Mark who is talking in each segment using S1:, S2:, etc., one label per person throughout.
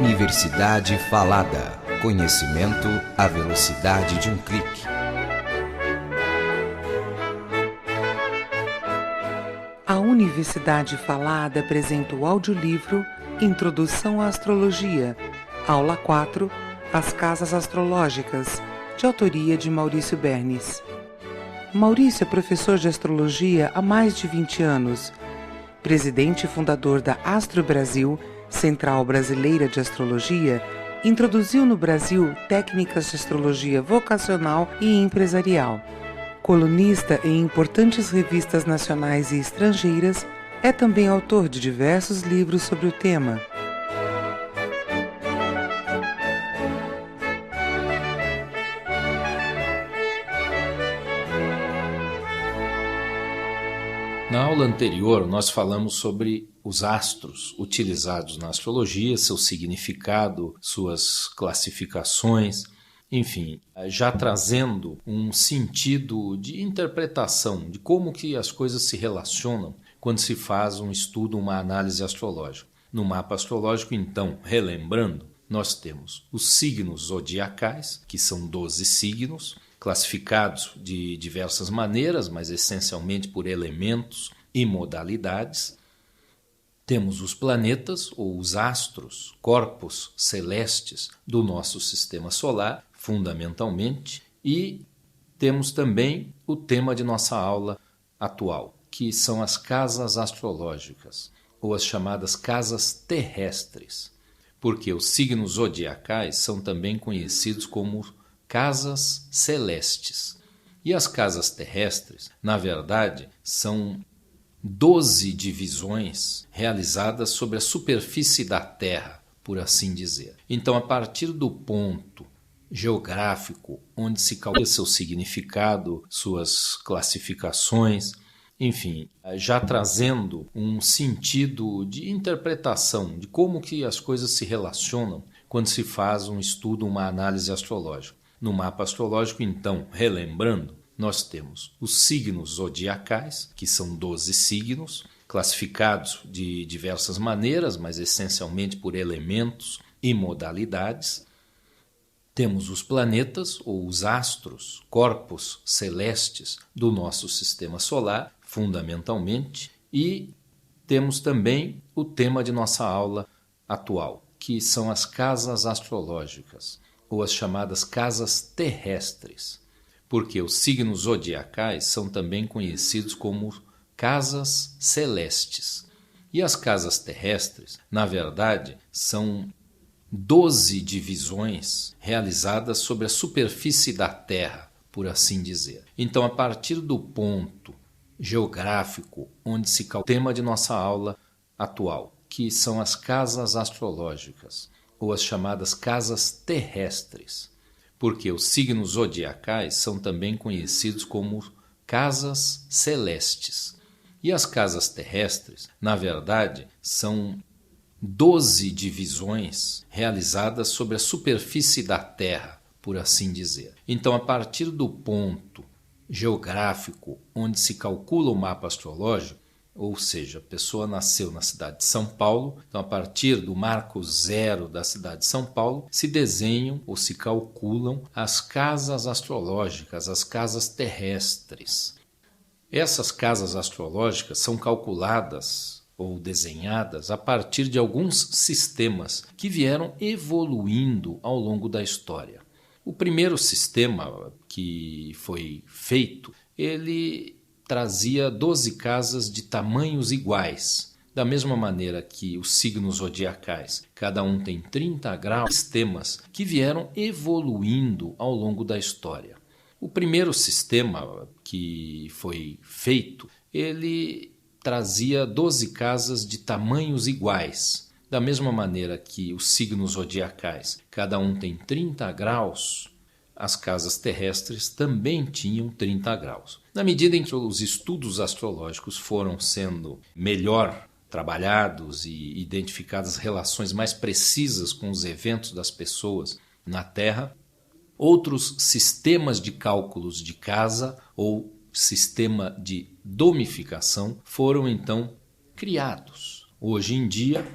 S1: Universidade Falada. Conhecimento à velocidade de um clique.
S2: A Universidade Falada apresenta o audiolivro Introdução à Astrologia, Aula 4, As Casas Astrológicas, de autoria de Maurício Bernes. Maurício é professor de astrologia há mais de 20 anos, presidente e fundador da Astro Brasil, Central Brasileira de Astrologia. Introduziu no Brasil técnicas de astrologia vocacional e empresarial. Colunista em importantes revistas nacionais e estrangeiras, é também autor de diversos livros sobre o tema.
S3: Na aula anterior, nós falamos sobre os astros utilizados na astrologia, seu significado, suas classificações, enfim, já trazendo um sentido de interpretação de como que as coisas se relacionam quando se faz um estudo, uma análise astrológica. No mapa astrológico, então, relembrando, nós temos os signos zodiacais, que são 12 signos, classificados de diversas maneiras, mas essencialmente por elementos e modalidades. Temos os planetas ou os astros, corpos celestes do nosso sistema solar, fundamentalmente, e temos também o tema de nossa aula atual, que são as casas astrológicas, ou as chamadas casas terrestres, porque os signos zodiacais são também conhecidos como casas celestes. E as casas terrestres, na verdade, são 12 divisões realizadas sobre a superfície da Terra, por assim dizer. Então, a partir do ponto geográfico onde se calcula seu significado, suas classificações, enfim, já trazendo um sentido de interpretação de como que as coisas se relacionam quando se faz um estudo, uma análise astrológica. No mapa astrológico, então, relembrando, nós temos os signos zodiacais, que são 12 signos, classificados de diversas maneiras, mas essencialmente por elementos e modalidades. Temos os planetas, ou os astros, corpos celestes do nosso sistema solar, fundamentalmente, e temos também o tema de nossa aula atual, que são as casas astrológicas, ou as chamadas casas terrestres, porque os signos zodiacais são também conhecidos como casas celestes. E as casas terrestres, na verdade, são 12 divisões realizadas sobre a superfície da Terra, por assim dizer. Então, a partir do ponto geográfico onde se calcula o tema de nossa aula atual, que são as casas astrológicas, ou as chamadas casas terrestres, porque os signos zodiacais são também conhecidos como casas celestes. E as casas terrestres, na verdade, são 12 divisões realizadas sobre a superfície da Terra, por assim dizer. Então, a partir do ponto geográfico onde se calcula o mapa astrológico, ou seja, a pessoa nasceu na cidade de São Paulo, então a partir do marco zero da cidade de São Paulo, se desenham ou se calculam as casas astrológicas, as casas terrestres. Essas casas astrológicas são calculadas ou desenhadas a partir de alguns sistemas que vieram evoluindo ao longo da história. O primeiro sistema que foi feito, ele trazia 12 casas de tamanhos iguais, da mesma maneira que os signos zodiacais, cada um tem 30 graus, sistemas que vieram evoluindo ao longo da história. O primeiro sistema que foi feito, ele trazia 12 casas de tamanhos iguais, da mesma maneira que os signos zodiacais, cada um tem 30 graus, as casas terrestres também tinham 30 graus. Na medida em que os estudos astrológicos foram sendo melhor trabalhados e identificadas relações mais precisas com os eventos das pessoas na Terra, outros sistemas de cálculos de casa ou sistema de domificação foram então criados. Hoje em dia,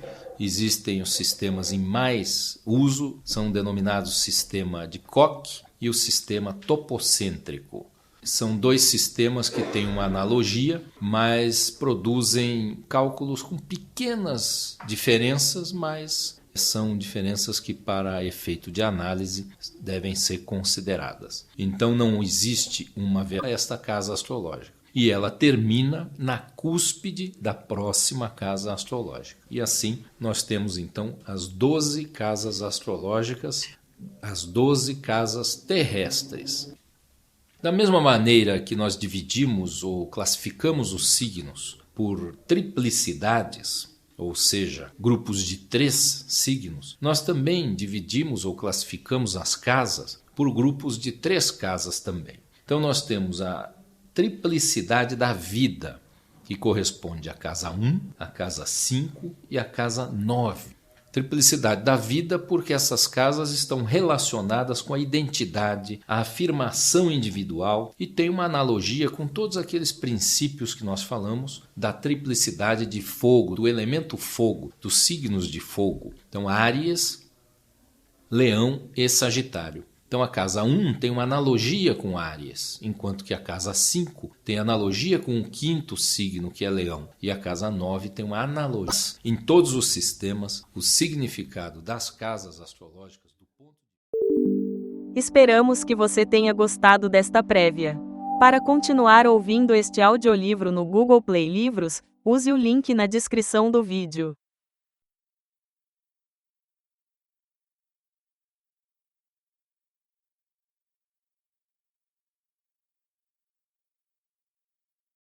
S3: Existem os sistemas em mais uso, são denominados sistema de Koch e o sistema topocêntrico. São dois sistemas que têm uma analogia, mas produzem cálculos com pequenas diferenças, mas são diferenças que, para efeito de análise, devem ser consideradas. Então não existe uma esta casa astrológica. E ela termina na cúspide da próxima casa astrológica. E assim nós temos então as 12 casas astrológicas, as 12 casas terrestres. Da mesma maneira que nós dividimos ou classificamos os signos por triplicidades, ou seja, grupos de 3 signos, nós também dividimos ou classificamos as casas por grupos de 3 casas também. Então nós temos a triplicidade da vida, que corresponde à casa 1, à casa 5 e à casa 9. Triplicidade da vida porque essas casas estão relacionadas com a identidade, a afirmação individual e tem uma analogia com todos aqueles princípios que nós falamos da triplicidade de fogo, do elemento fogo, dos signos de fogo. Então, Áries, Leão e Sagitário. Então a casa 1 tem uma analogia com Áries, enquanto que a casa 5 tem analogia com o 5º signo, que é Leão, e a casa 9 tem uma analogia. Em todos os sistemas, o significado das casas astrológicas do ponto de...
S4: Esperamos que você tenha gostado desta prévia. Para continuar ouvindo este audiolivro no Google Play Livros, use o link na descrição do vídeo.